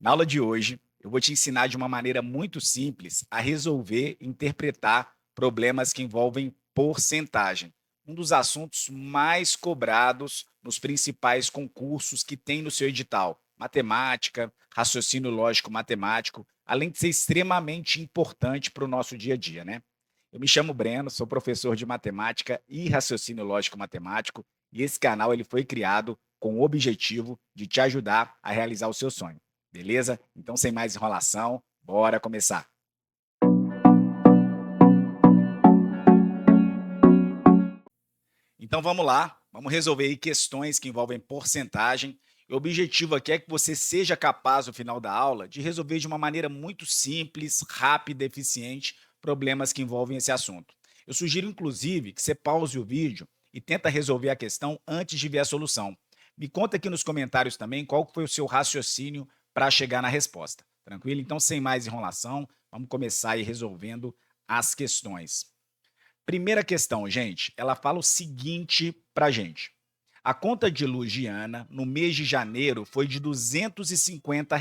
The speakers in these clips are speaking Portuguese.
Na aula de hoje, eu vou te ensinar de uma maneira muito simples a resolver e interpretar problemas que envolvem porcentagem. Um dos assuntos mais cobrados nos principais concursos que tem no seu edital. Matemática, raciocínio lógico matemático, além de ser extremamente importante para o nosso dia a dia, né? Eu me chamo Breno, sou professor de matemática e raciocínio lógico matemático, e esse canal ele foi criado com o objetivo de te ajudar a realizar o seu sonho. Beleza? Então, sem mais enrolação, bora começar. Então, vamos lá. Vamos resolver aí questões que envolvem porcentagem. O objetivo aqui é que você seja capaz, no final da aula, de resolver de uma maneira muito simples, rápida, eficiente, problemas que envolvem esse assunto. Eu sugiro, inclusive, que você pause o vídeo e tenta resolver a questão antes de ver a solução. Me conta aqui nos comentários também qual foi o seu raciocínio para chegar na resposta. Tranquilo? Então, sem mais enrolação, vamos começar aí resolvendo as questões. Primeira questão, gente, ela fala o seguinte pra gente: a conta de luz de Ana no mês de janeiro foi de R$ 250.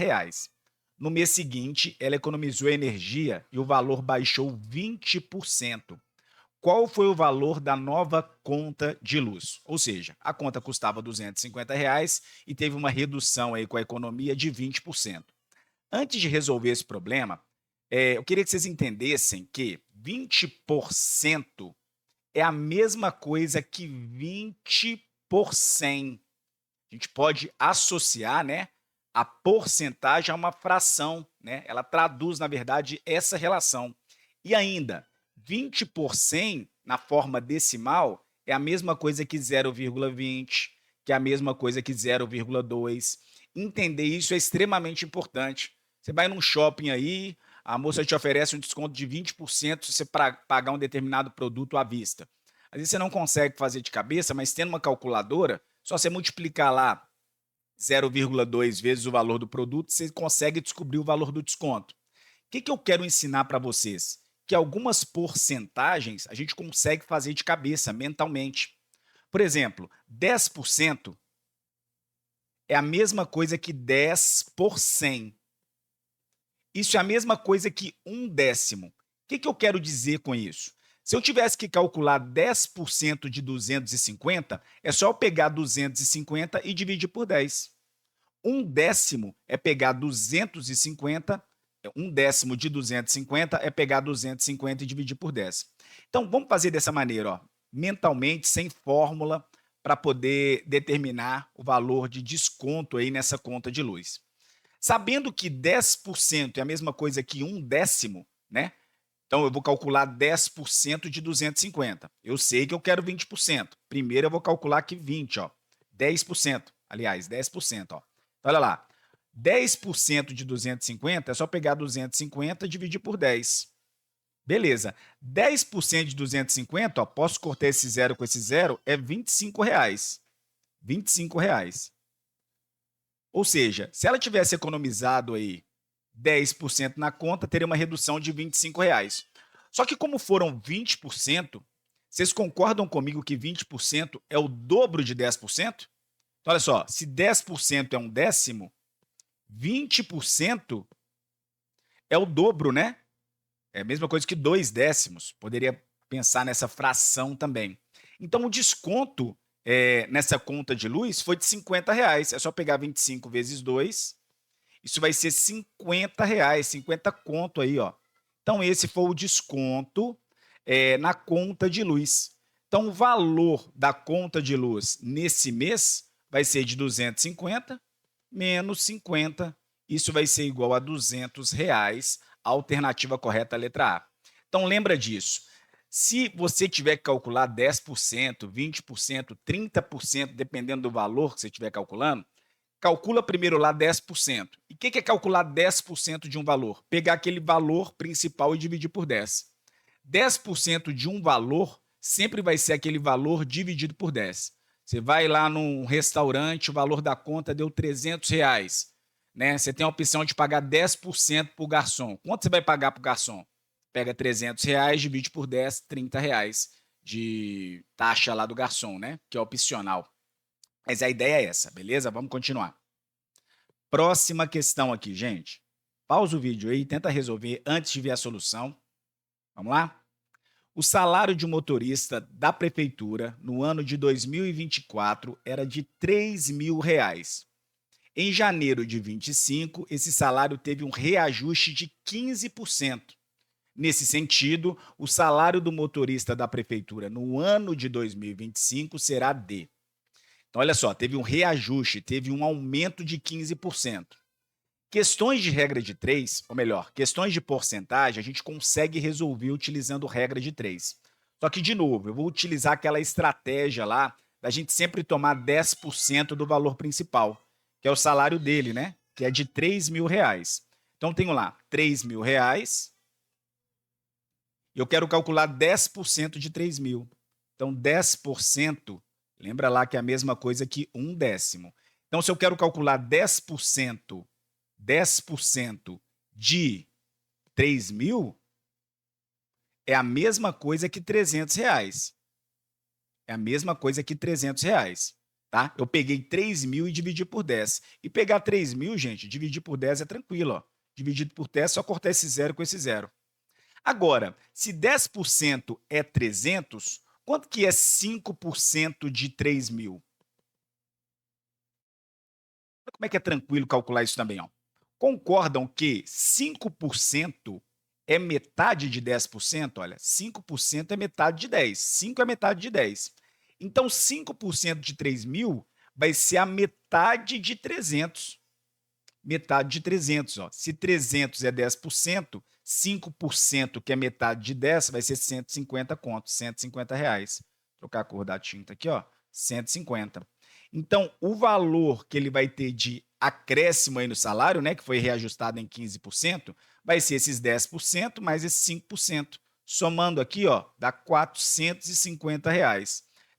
No mês seguinte, ela economizou energia e o valor baixou 20%. Qual foi o valor da nova conta de luz? Ou seja, a conta custava R$ 250 e teve uma redução aí com a economia de 20%. Antes de resolver esse problema, eu queria que vocês entendessem que 20% é a mesma coisa que 20 por 100. A gente pode associar, né, a porcentagem a uma fração, né? Ela traduz, na verdade, essa relação. E ainda, 20 por 100 na forma decimal é a mesma coisa que 0,20, que é a mesma coisa que 0,2. Entender isso é extremamente importante. Você vai num shopping aí, a moça te oferece um desconto de 20% se você pagar um determinado produto à vista. Às vezes você não consegue fazer de cabeça, mas tendo uma calculadora, só você multiplicar lá 0,2 vezes o valor do produto, você consegue descobrir o valor do desconto. O que eu quero ensinar para vocês? Que algumas porcentagens a gente consegue fazer de cabeça, mentalmente. Por exemplo, 10% é a mesma coisa que 10 por 100. Isso é a mesma coisa que um décimo. O que eu quero dizer com isso? Se eu tivesse que calcular 10% de 250, é só eu pegar 250 e dividir por 10. Um décimo é pegar 250, um décimo de 250 é pegar 250 e dividir por 10. Então, vamos fazer dessa maneira, ó, mentalmente, sem fórmula, para poder determinar o valor de desconto aí nessa conta de luz. Sabendo que 10% é a mesma coisa que um décimo, né? Então, eu vou calcular 10% de 250. Eu sei que eu quero 20%. Primeiro, eu vou calcular aqui 20, ó. 10%. Aliás, 10%, ó. Olha lá. 10% de 250 é só pegar 250 e dividir por 10. Beleza. 10% de 250, ó, posso cortar esse zero com esse zero, é R$ 25. R$ 25. Ou seja, se ela tivesse economizado aí 10% na conta, teria uma redução de R$ 25. Só que como foram 20%, vocês concordam comigo que 20% é o dobro de 10%? Então, olha só, se 10% é um décimo, 20% é o dobro, né? É a mesma coisa que 2 décimos. Poderia pensar nessa fração também. Então, o desconto nessa conta de luz foi de R$ 50. É só pegar 25 vezes 2. Isso vai ser R$ 50, 50 conto aí, ó. Então, esse foi o desconto na conta de luz. Então, o valor da conta de luz nesse mês vai ser de 250 menos 50. Isso vai ser igual a R$ 200. A alternativa correta é a letra A. Então, lembra disso. Se você tiver que calcular 10%, 20%, 30%, dependendo do valor que você estiver calculando, calcula primeiro lá 10%. E o que é calcular 10% de um valor? Pegar aquele valor principal e dividir por 10. 10% de um valor sempre vai ser aquele valor dividido por 10. Você vai lá num restaurante, o valor da conta deu R$ 300. Né? Você tem a opção de pagar 10% para o garçom. Quanto você vai pagar para o garçom? Pega R$ 300, divide por 10, R$ 30 de taxa lá do garçom, né? Que é opcional. Mas a ideia é essa, beleza? Vamos continuar. Próxima questão aqui, gente. Pausa o vídeo aí, tenta resolver antes de ver a solução. Vamos lá? O salário de um motorista da prefeitura no ano de 2024 era de R$ 3.000. Em janeiro de 25, esse salário teve um reajuste de 15%. Nesse sentido, o salário do motorista da prefeitura no ano de 2025 será de. Então, olha só, teve um reajuste, teve um aumento de 15%. Questões de regra de 3, ou melhor, questões de porcentagem, a gente consegue resolver utilizando regra de 3. Só que, de novo, eu vou utilizar aquela estratégia lá da gente sempre tomar 10% do valor principal, que é o salário dele, né? Que é de R$ 3.000. Então, tenho lá R$ 3.000 e eu quero calcular 10% de 3.000. Então, 10%, lembra lá que é a mesma coisa que 1/10. Então, se eu quero calcular 10% de 3.000 é a mesma coisa que R$ 300. É a mesma coisa que R$ 300, tá? Eu peguei 3.000 e dividi por 10. E pegar 3.000, gente, dividir por 10 é tranquilo, ó. Dividido por 10, só cortar esse zero com esse zero. Agora, se 10% é 300, quanto que é 5% de 3.000? Como é que é tranquilo calcular isso também, ó? Concordam que 5% é metade de 10%? Olha, 5% é metade de 10. 5 é metade de 10. Então, 5% de 3.000 vai ser a metade de 300. Metade de 300, ó. Se 300 é 10%, 5%, que é metade de 10, vai ser 150 contos, R$ 150. Trocar a cor da tinta aqui, ó, 150. Então, o valor que ele vai ter de acréscimo aí no salário, né, que foi reajustado em 15%, vai ser esses 10% mais esses 5%. Somando aqui, ó, dá R$ 450.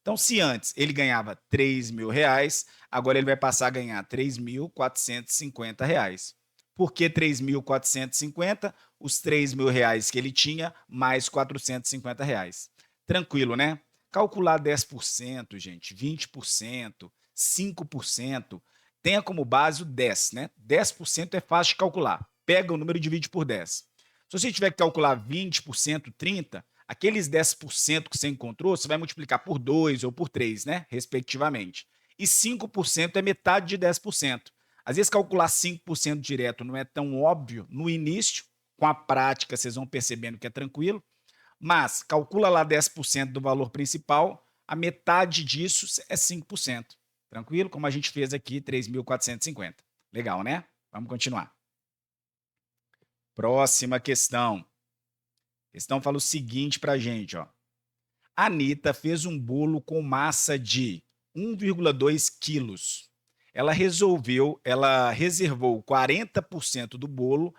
Então, se antes ele ganhava R$ 3.000, agora ele vai passar a ganhar R$ 3.450. Por que 3.450? Os R$ 3.000 que ele tinha, mais R$ 450. Tranquilo, né? Calcular 10%, gente, 20%, 5%, tenha como base o 10, né? 10% é fácil de calcular. Pega o número e divide por 10. Se você tiver que calcular 20%, 30%, aqueles 10% que você encontrou, você vai multiplicar por 2 ou por 3, né? Respectivamente. E 5% é metade de 10%. Às vezes, calcular 5% direto não é tão óbvio no início, com a prática vocês vão percebendo que é tranquilo, mas calcula lá 10% do valor principal, a metade disso é 5%. Tranquilo? Como a gente fez aqui, 3.450. Legal, né? Vamos continuar. Próxima questão. A questão fala o seguinte para a gente, ó. A Anitta fez um bolo com massa de 1,2 quilos. Ela reservou 40% do bolo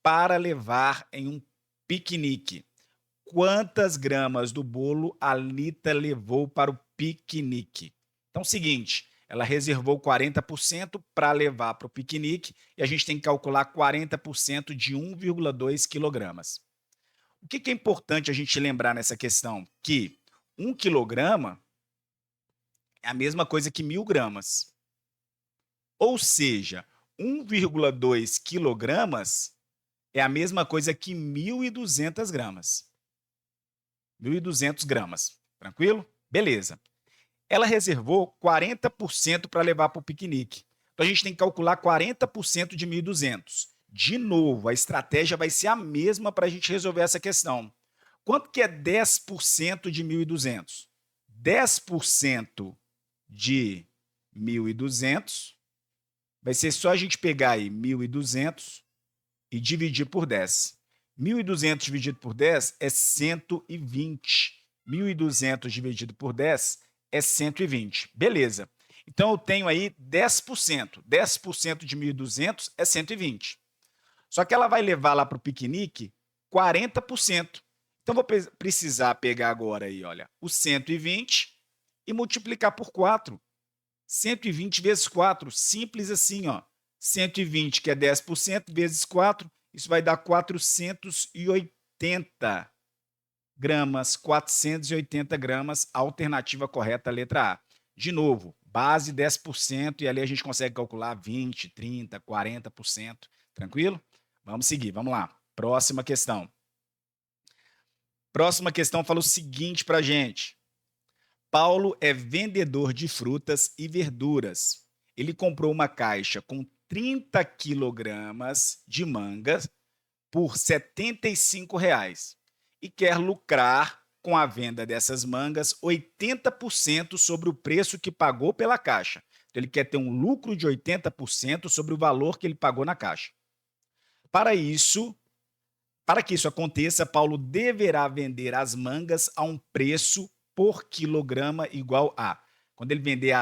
para levar em um piquenique. Quantas gramas do bolo a Anitta levou para o piquenique? Então, seguinte, ela reservou 40% para levar para o piquenique e a gente tem que calcular 40% de 1,2 quilogramas. O que é importante a gente lembrar nessa questão? Que 1 quilograma é a mesma coisa que 1.000 gramas. Ou seja, 1,2 quilogramas é a mesma coisa que 1.200 gramas. 1.200 gramas. Tranquilo? Beleza. Ela reservou 40% para levar para o piquenique. Então, a gente tem que calcular 40% de 1.200. De novo, a estratégia vai ser a mesma para a gente resolver essa questão. Quanto que é 10% de 1.200? 10% de 1.200 vai ser só a gente pegar aí 1.200 e dividir por 10. 1.200 dividido por 10 é 120. 1.200 dividido por 10 é 120. Beleza. Então, eu tenho aí 10%. 10% de 1.200 é 120. Só que ela vai levar lá para o piquenique 40%. Então, vou precisar pegar agora aí, olha, o 120 e multiplicar por 4. 120 vezes 4, simples assim, ó. 120, que é 10%, vezes 4, isso vai dar 480 gramas. 480 gramas, alternativa correta, letra A. De novo, base 10% e ali a gente consegue calcular 20, 30, 40%. Tranquilo? Vamos seguir, vamos lá. Próxima questão. Próxima questão fala o seguinte para a gente. Paulo é vendedor de frutas e verduras. Ele comprou uma caixa com 30 quilogramas de mangas por R$ 75 e quer lucrar com a venda dessas mangas 80% sobre o preço que pagou pela caixa. Então, ele quer ter um lucro de 80% sobre o valor que ele pagou na caixa. Para isso, para que isso aconteça, Paulo deverá vender as mangas a um preço por quilograma igual a. Quando ele vender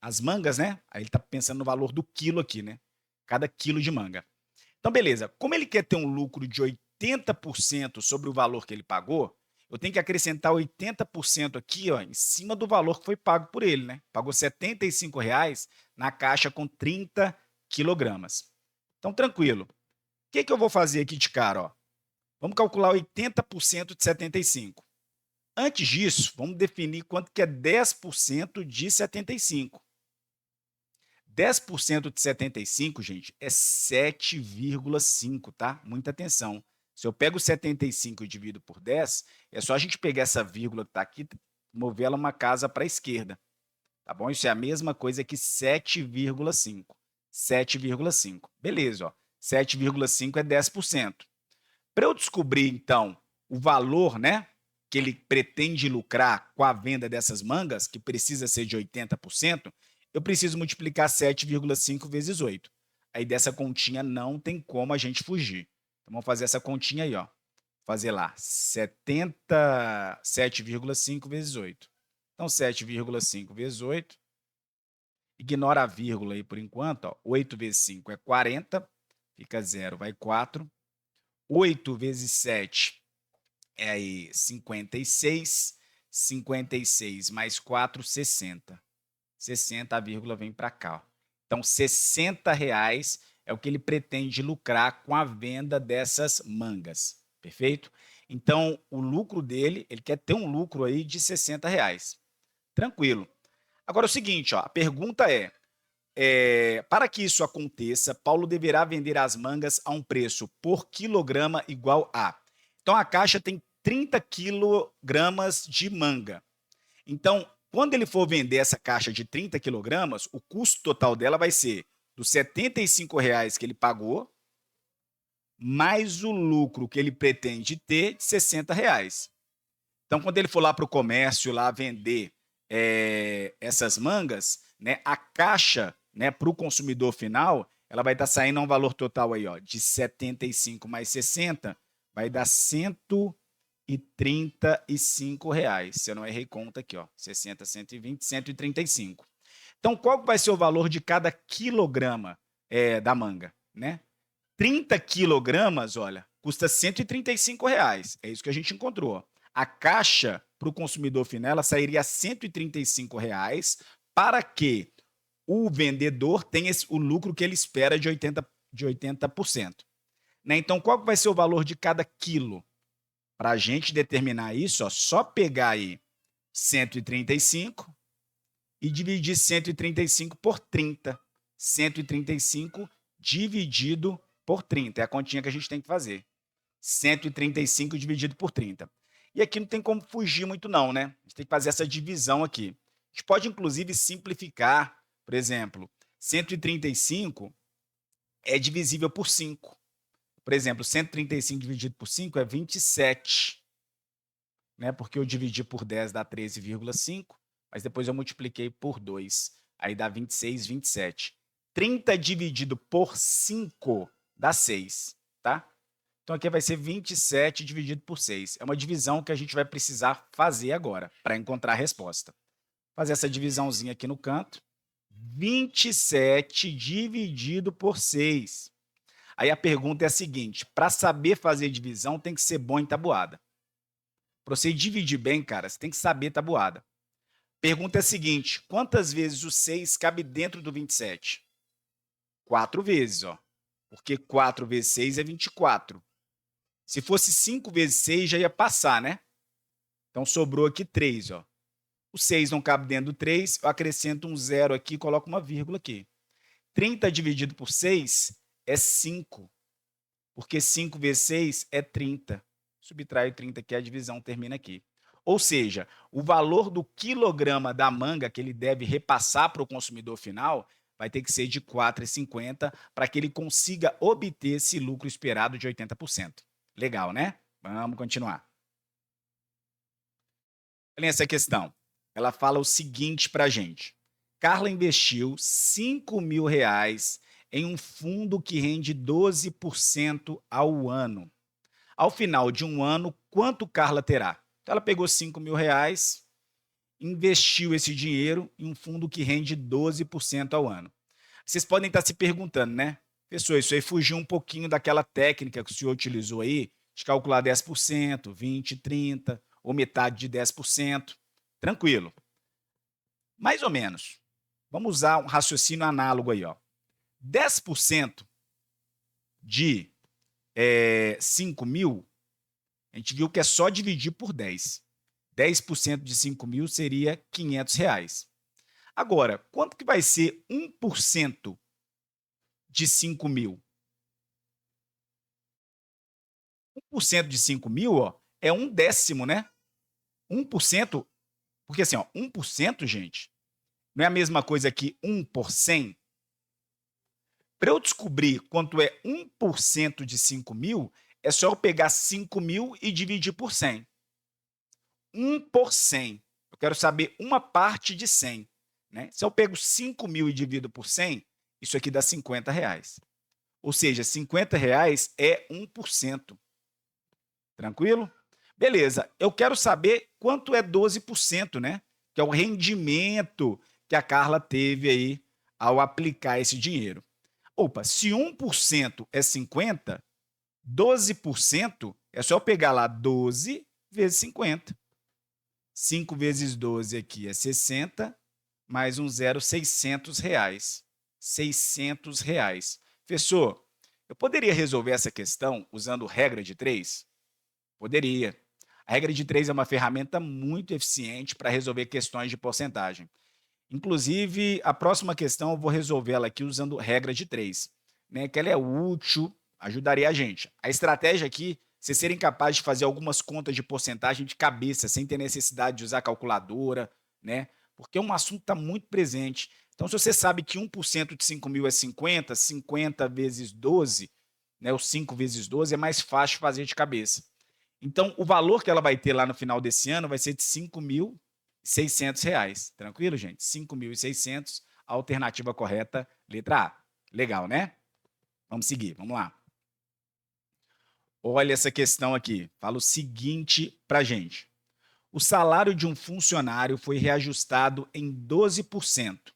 as mangas, né? Aí ele está pensando no valor do quilo aqui, né? Cada quilo de manga. Então, beleza. Como ele quer ter um lucro de 80% sobre o valor que ele pagou, eu tenho que acrescentar 80% aqui, ó, em cima do valor que foi pago por ele, né? Pagou R$ 75 na caixa com 30 quilogramas. Então, tranquilo. O que eu vou fazer aqui de cara, ó? Vamos calcular 80% de 75. Antes disso, vamos definir quanto que é 10% de 75. 10% de 75, gente, é 7,5, tá? Muita atenção. Se eu pego 75 e divido por 10, é só a gente pegar essa vírgula que está aqui, mover ela uma casa para a esquerda. Tá bom? Isso é a mesma coisa que 7,5. 7,5. Beleza, ó. 7,5 é 10%. Para eu descobrir, então, o valor, né, que ele pretende lucrar com a venda dessas mangas, que precisa ser de 80%, eu preciso multiplicar 7,5 vezes 8. Aí dessa continha não tem como a gente fugir. Então vamos fazer essa continha aí, ó. Fazer lá 7,5 vezes 8. Então 7,5 vezes 8. Ignora a vírgula aí por enquanto, ó. 8 vezes 5 é 40, fica 0, vai 4. 8 vezes 7 é aí 56. 56 mais 4, 60. 60, a vírgula vem para cá. Ó. Então, R$60 é o que ele pretende lucrar com a venda dessas mangas. Perfeito? Então, o lucro dele, ele quer ter um lucro aí de R$60. Tranquilo. Agora, é o seguinte, ó, a pergunta para que isso aconteça, Paulo deverá vender as mangas a um preço por quilograma igual a. Então, a caixa tem 30 quilogramas de manga. Então, quando ele for vender essa caixa de 30 quilogramas, o custo total dela vai ser dos R$ 75 que ele pagou, mais o lucro que ele pretende ter de R$60. Então, quando ele for lá para o comércio lá vender essas mangas, né, a caixa, né, para o consumidor final, ela vai estar saindo a um valor total aí, ó, de 75 mais 60, vai dar R$135. Se eu não errei conta aqui, ó, 60, 120, 135. Então, qual vai ser o valor de cada quilograma da manga, né? 30 quilogramas, olha, custa R$135. É isso que a gente encontrou. A caixa para o consumidor final ela sairia a R$135 para que o vendedor tenha o lucro que ele espera de 80%. Né? Então, qual vai ser o valor de cada quilo? Para a gente determinar isso, ó, só pegar aí 135 e dividir 135 por 30. 135 dividido por 30. É a continha que a gente tem que fazer. 135 dividido por 30. E aqui não tem como fugir muito não, né? A gente tem que fazer essa divisão aqui. A gente pode, inclusive, simplificar. Por exemplo, 135 é divisível por 5. Por exemplo, 135 dividido por 5 é 27. Né? Porque eu dividi por 10 dá 13,5, mas depois eu multipliquei por 2. Aí dá 26, 27. 30 dividido por 5 dá 6, tá? Então aqui vai ser 27 dividido por 6. É uma divisão que a gente vai precisar fazer agora para encontrar a resposta. Fazer essa divisãozinha aqui no canto. 27 dividido por 6. Aí a pergunta é a seguinte, para saber fazer divisão tem que ser bom em tabuada. Para você dividir bem, cara, você tem que saber tabuada. Pergunta é a seguinte, quantas vezes o 6 cabe dentro do 27? 4 vezes, ó. Porque 4 vezes 6 é 24. Se fosse 5 vezes 6, já ia passar, né? Então, sobrou aqui 3, ó. O 6 não cabe dentro do 3, eu acrescento um zero aqui, coloco uma vírgula aqui. 30 dividido por 6 é 5, porque 5 vezes 6 é 30. Subtraio 30 aqui, a divisão termina aqui. Ou seja, o valor do quilograma da manga que ele deve repassar para o consumidor final vai ter que ser de R$ 4,50 para que ele consiga obter esse lucro esperado de 80%. Legal, né? Vamos continuar. Olha essa questão. Ela fala o seguinte para a gente. Carla investiu R$ 5.000 em um fundo que rende 12% ao ano. Ao final de um ano, quanto Carla terá? Então, ela pegou R$ 5.000, investiu esse dinheiro em um fundo que rende 12% ao ano. Vocês podem estar se perguntando, né? Pessoal, isso aí fugiu um pouquinho daquela técnica que o senhor utilizou aí, de calcular 10%, 20%, 30%, ou metade de 10%. Tranquilo. Mais ou menos. Vamos usar um raciocínio análogo aí, ó. 10% de 5.000, a gente viu que é só dividir por 10. 10% de 5.000 seria R$ 500. Agora, quanto que vai ser 1% de 5.000? 1% de 5.000, ó, é 1/10, né? 1%, porque assim, ó, 1%, gente, não é a mesma coisa que 1 por 100? Para eu descobrir quanto é 1% de 5.000, é só eu pegar 5.000 e dividir por 100. 1 por 100. Eu quero saber uma parte de 100. Né? Se eu pego 5.000 e divido por 100, isso aqui dá R$ 50. Ou seja, R$ 50 é 1%. Tranquilo? Beleza. Eu quero saber quanto é 12%, né? Que é o rendimento que a Carla teve aí ao aplicar esse dinheiro. Opa, se 1% é 50, 12% é só eu pegar lá 12 vezes 50. 5 vezes 12 aqui é 60, mais um zero, R$ 600. R$ 600. Professor, eu poderia resolver essa questão usando regra de 3? Poderia. A regra de 3 é uma ferramenta muito eficiente para resolver questões de porcentagem. Inclusive, a próxima questão eu vou resolvê-la aqui usando regra de 3, né, que ela é útil, ajudaria a gente. A estratégia aqui, vocês serem capazes de fazer algumas contas de porcentagem de cabeça, sem ter necessidade de usar calculadora, né, porque um assunto está muito presente. Então, se você sabe que 1% de 5.000 é 50, 50 vezes 12, né, ou 5 vezes 12, é mais fácil fazer de cabeça. Então, o valor que ela vai ter lá no final desse ano vai ser de R$ 5.600. Tranquilo, gente? 5.600, a alternativa correta, letra A. Legal, né? Vamos seguir, vamos lá. Olha essa questão aqui. Fala o seguinte para a gente. O salário de um funcionário foi reajustado em 12%.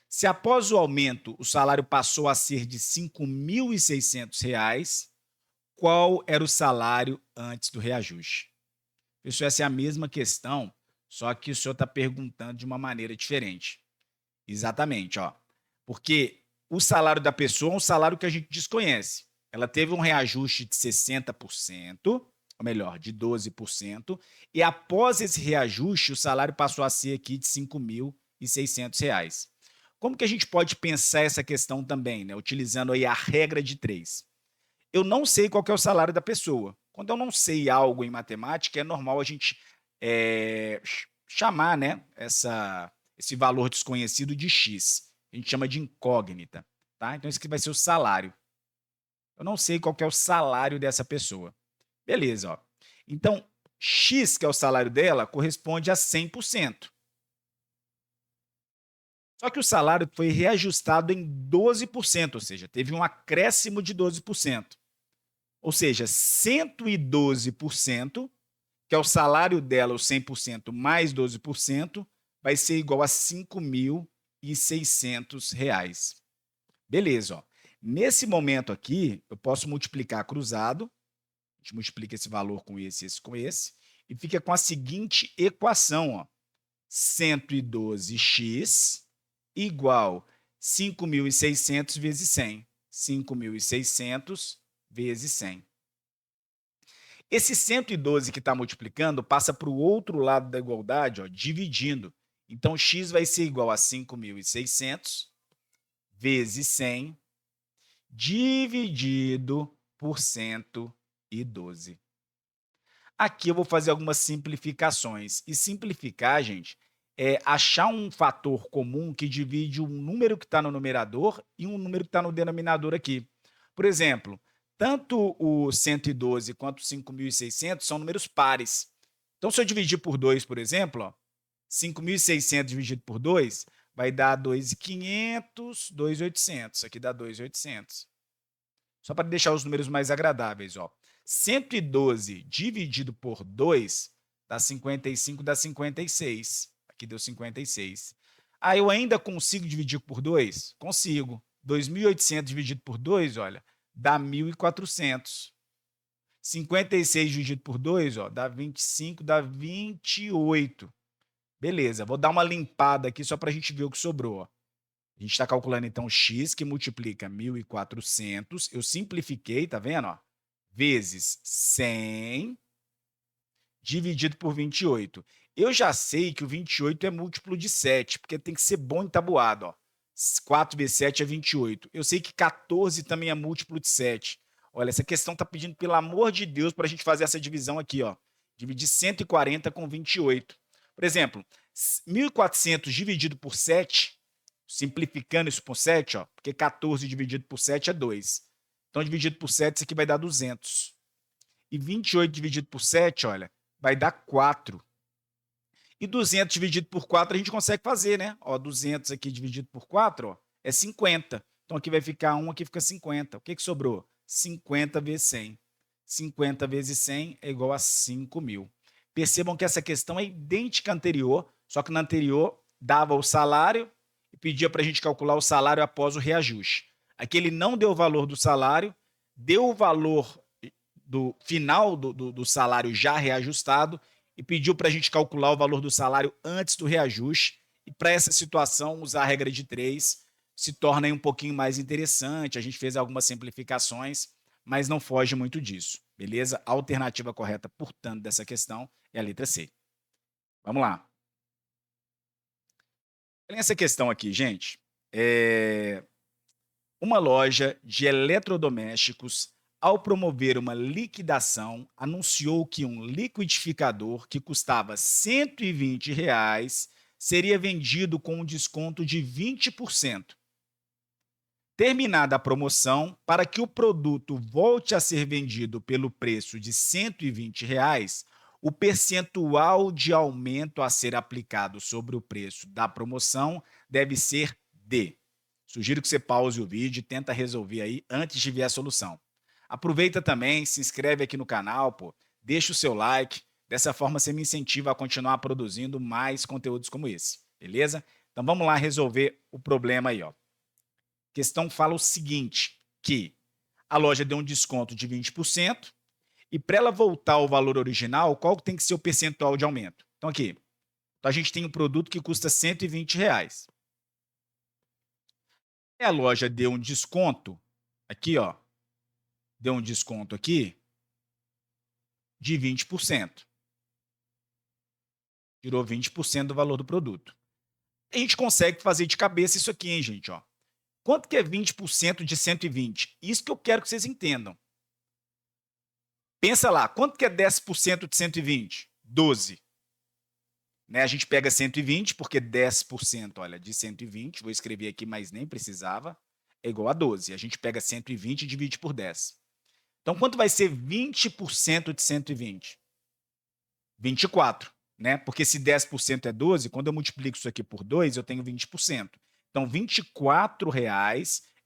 Se após o aumento o salário passou a ser de R$ 5.600, qual era o salário antes do reajuste? Pessoal, essa é a mesma questão, só que o senhor está perguntando de uma maneira diferente. Exatamente, ó. Porque o salário da pessoa é um salário que a gente desconhece. Ela teve um reajuste de 60%, ou melhor, de 12%, e após esse reajuste, o salário passou a ser aqui de R$ 5.600. Como que a gente pode pensar essa questão também, né? Utilizando aí a regra de 3? Eu não sei qual que é o salário da pessoa. Quando eu não sei algo em matemática, é normal a gente chamar, né, esse valor desconhecido de X. A gente chama de incógnita. Tá? Então, esse aqui vai ser o salário. Eu não sei qual que é o salário dessa pessoa. Beleza. Ó. Então, X, que é o salário dela, corresponde a 100%. Só que o salário foi reajustado em 12%, ou seja, teve um acréscimo de 12%. Ou seja, 112%, que é o salário dela, o 100% mais 12%, vai ser igual a R$ 5.600. Beleza. Ó. Nesse momento aqui, eu posso multiplicar cruzado. A gente multiplica esse valor com esse com esse. E fica com a seguinte equação. Ó. 112x igual 5.600 vezes 100. 5.600 vezes 100. Esse 112 que está multiplicando passa para o outro lado da igualdade, ó, dividindo. Então, x vai ser igual a 5.600 vezes 100 dividido por 112. Aqui eu vou fazer algumas simplificações. E simplificar, gente, é achar um fator comum que divide um número que está no numerador e um número que está no denominador aqui. Por exemplo, tanto o 112 quanto o 5.600 são números pares. Então, se eu dividir por 2, por exemplo, ó, 5.600 dividido por 2 vai dar 2.500, 2.800. Aqui dá 2.800. Só para deixar os números mais agradáveis, ó. 112 dividido por 2 dá 55, dá 56. Aqui deu 56. Ah, eu ainda consigo dividir por 2? Consigo. 2.800 dividido por 2, olha, dá 1.400. 56 dividido por 2, ó, dá 25, dá 28. Beleza, vou dar uma limpada aqui só para a gente ver o que sobrou. Ó. A gente está calculando, então, x, que multiplica 1.400. Eu simplifiquei, tá vendo? Ó? Vezes 100 dividido por 28. Eu já sei que o 28 é múltiplo de 7, porque tem que ser bom em tabuado. Ó. 4 vezes 7 é 28. Eu sei que 14 também é múltiplo de 7. Olha, essa questão está pedindo, pelo amor de Deus, para a gente fazer essa divisão aqui. Ó. Dividir 140 com 28. Por exemplo, 1.400 dividido por 7, simplificando isso por 7, ó, porque 14 dividido por 7 é 2. Então, dividido por 7, isso aqui vai dar 200. E 28 dividido por 7, olha, vai dar 4. E 200 dividido por 4 a gente consegue fazer, né? Ó, 200 aqui dividido por 4, ó, é 50. Então, aqui vai ficar 1, aqui fica 50. O que sobrou? 50 vezes 100. 50 vezes 100 é igual a 5.000. Percebam que essa questão é idêntica à anterior, só que na anterior dava o salário e pedia para a gente calcular o salário após o reajuste. Aqui ele não deu o valor do salário, deu o valor do final do salário já reajustado e pediu para a gente calcular o valor do salário antes do reajuste. E para essa situação, usar a regra de 3 se torna aí um pouquinho mais interessante. A gente fez algumas simplificações, mas não foge muito disso, beleza? A alternativa correta, portanto, dessa questão é a letra C. Vamos lá. Olha essa questão aqui, gente. Uma loja de eletrodomésticos, ao promover uma liquidação, anunciou que um liquidificador que custava R$ 120 seria vendido com um desconto de 20%. Terminada a promoção, para que o produto volte a ser vendido pelo preço de R$ 120, o percentual de aumento a ser aplicado sobre o preço da promoção deve ser D. Sugiro que você pause o vídeo e tenta resolver aí antes de ver a solução. Aproveita também, se inscreve aqui no canal, pô, deixa o seu like, dessa forma você me incentiva a continuar produzindo mais conteúdos como esse, beleza? Então vamos lá resolver o problema aí, ó. A questão fala o seguinte, que a loja deu um desconto de 20% e para ela voltar ao valor original, qual tem que ser o percentual de aumento? Então aqui, a gente tem um produto que custa R$ 120. A loja deu um desconto, aqui ó, deu um desconto aqui de 20%. Tirou 20% do valor do produto. A gente consegue fazer de cabeça isso aqui, hein, gente? Ó. Quanto que é 20% de 120? Isso que eu quero que vocês entendam. Pensa lá, quanto que é 10% de 120? 12. Né? A gente pega 120, porque 10%, olha, de 120, vou escrever aqui, mas nem precisava, é igual a 12. A gente pega 120 e divide por 10. Então, quanto vai ser 20% de 120? 24, né? Porque se 10% é 12, quando eu multiplico isso aqui por 2, eu tenho 20%. Então, R$ 24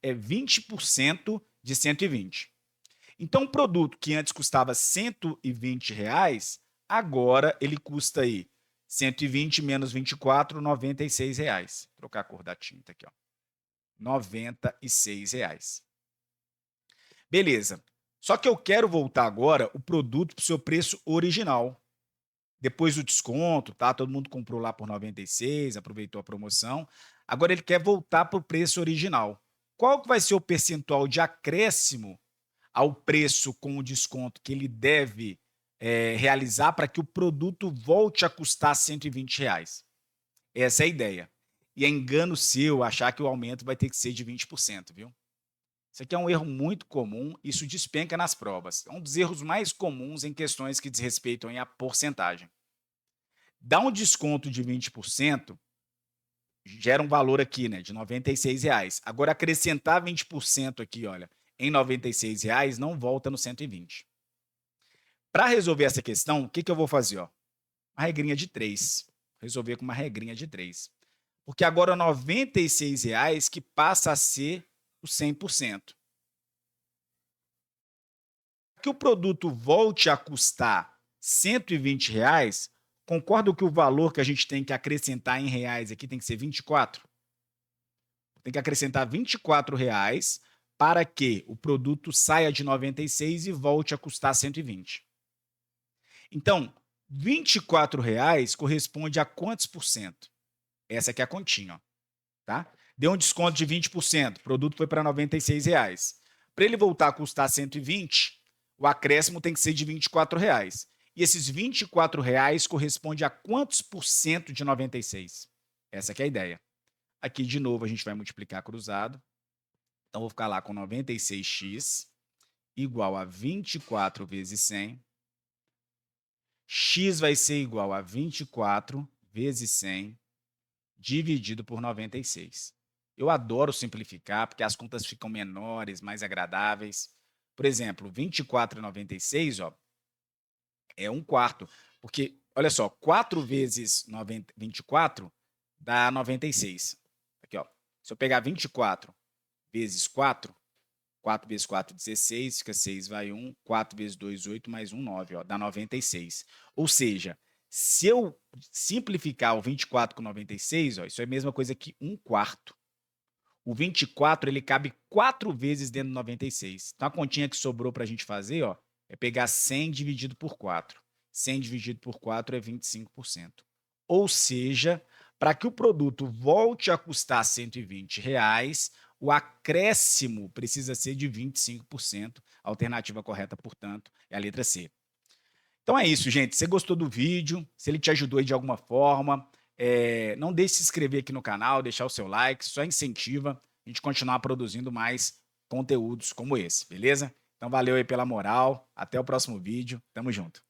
é 20% de 120. Então, um produto que antes custava R$ 120, agora ele custa aí 120 menos 24, R$ 96. Vou trocar a cor da tinta aqui, ó. R$ 96. Beleza. Só que eu quero voltar agora o produto para o seu preço original. Depois do desconto, tá? Todo mundo comprou lá por 96, aproveitou a promoção. Agora ele quer voltar para o preço original. Qual que vai ser o percentual de acréscimo ao preço com o desconto que ele deve realizar para que o produto volte a custar R$ 120. Essa é a ideia. E é engano seu achar que o aumento vai ter que ser de 20%, viu? Isso aqui é um erro muito comum, isso despenca nas provas. É um dos erros mais comuns em questões que desrespeitam a porcentagem. Dar um desconto de 20% gera um valor aqui, né, de R$ 96. Agora acrescentar 20% aqui, olha, em R$ 96 não volta no 120. Para resolver essa questão, o que que eu vou fazer, ó? Uma regrinha de 3. Resolver com uma regrinha de 3. Porque agora R$ 96 que passa a ser o 100%. Que o produto volte a custar R$ 120, concordo que o valor que a gente tem que acrescentar em reais aqui tem que ser 24? Tem que acrescentar R$ 24 para que o produto saia de 96 e volte a custar 120. Então, R$ 24 corresponde a quantos por cento? Essa aqui é a continha, ó, tá? Deu um desconto de 20%, o produto foi para R$ 96. Para ele voltar a custar 120, o acréscimo tem que ser de R$ 24. E esses R$ 24 corresponde a quantos por cento de 96? Essa aqui é a ideia. Aqui, de novo, a gente vai multiplicar cruzado. Então, vou ficar lá com 96x igual a 24 vezes 100. X vai ser igual a 24 vezes 100 dividido por 96. Eu adoro simplificar, porque as contas ficam menores, mais agradáveis. Por exemplo, 24,96, ó, é 1/4, porque, olha só, 4 vezes 24 dá 96. Aqui, ó, se eu pegar 24 vezes 4, 4 vezes 4, 16, fica 6, vai 1, 4 vezes 2, 8, mais 1, 9, ó, dá 96. Ou seja, se eu simplificar o 24 com 96, ó, isso é a mesma coisa que 1/4. O 24, ele cabe 4 vezes dentro do 96. Então, a continha que sobrou para a gente fazer, ó, é pegar 100 dividido por 4. 100 dividido por 4 é 25%. Ou seja, para que o produto volte a custar R$ 120, o acréscimo precisa ser de 25%. A alternativa correta, portanto, é a letra C. Então é isso, gente. Se você gostou do vídeo, se ele te ajudou aí de alguma forma, não deixe de se inscrever aqui no canal, deixar o seu like, só incentiva a gente continuar produzindo mais conteúdos como esse, beleza? Então valeu aí pela moral, até o próximo vídeo, tamo junto.